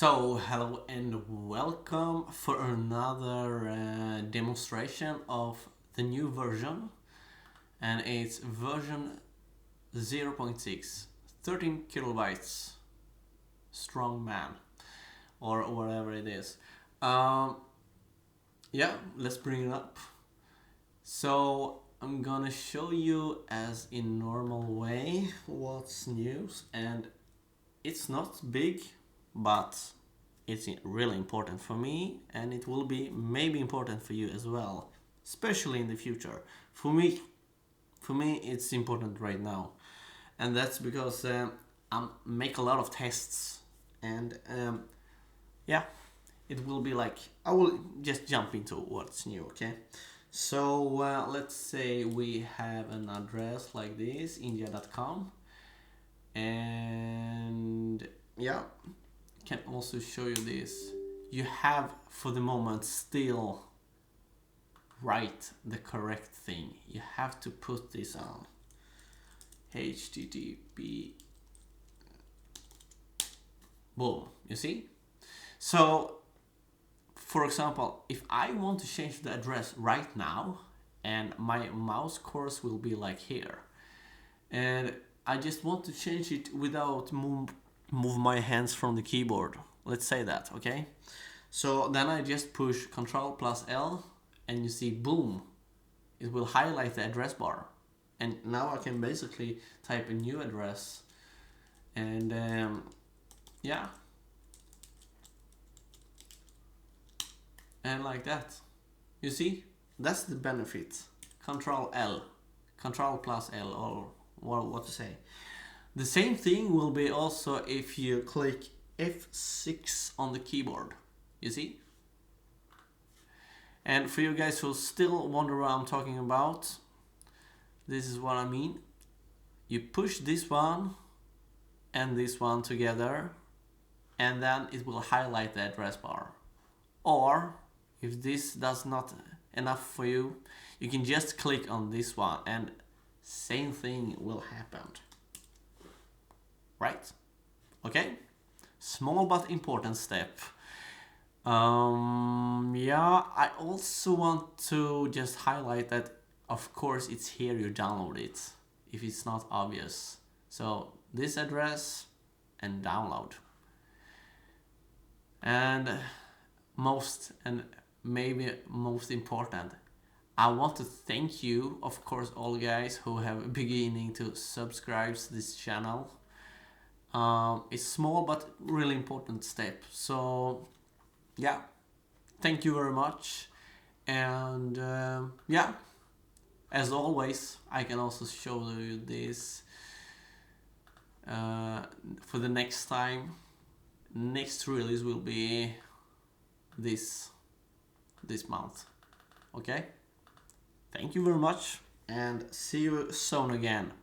So, hello and welcome for another demonstration of the new version, and it's version 0.6, 13 kilobytes, strong man, or whatever it is. Yeah, let's bring it up. So, I'm gonna show you as in normal way what's new, and it's not big, but it's really important for me, and it will be maybe important for you as well, especially in the future. For me it's important right now, and that's because I make a lot of tests, and yeah, it will be like I will just jump into what's new. Okay, so let's say we have an address like this, india.com, and yeah, can also show you this. You have for the moment still write the correct thing. You have to put this on http, boom, you see. So for example, if I want to change the address right now, and my mouse cursor will be like here, and I just want to change it without move my hands from the keyboard. Let's say that, okay? So then I just push Ctrl plus L, and you see, boom, it will highlight the address bar. And now I can basically type a new address, and yeah, and like that. You see, that's the benefit. Ctrl L, Ctrl plus L, or what to say. The same thing will be also if you click F6 on the keyboard, you see? And for you guys who still wonder what I'm talking about, this is what I mean. You push this one and this one together, and then it will highlight the address bar. Or if this does not enough for you, you can just click on this one and same thing will happen. Right? Okay? Small but important step. Yeah, I also want to just highlight that, of course, it's here you download it, if it's not obvious. So this address and download. And maybe most important, I want to thank you, of course, all guys who have beginning to subscribe to this channel. It's small but really important step. So yeah, thank you very much. And yeah, as always, I can also show you this for the next time. Next release will be this month. Okay, thank you very much, and see you soon again.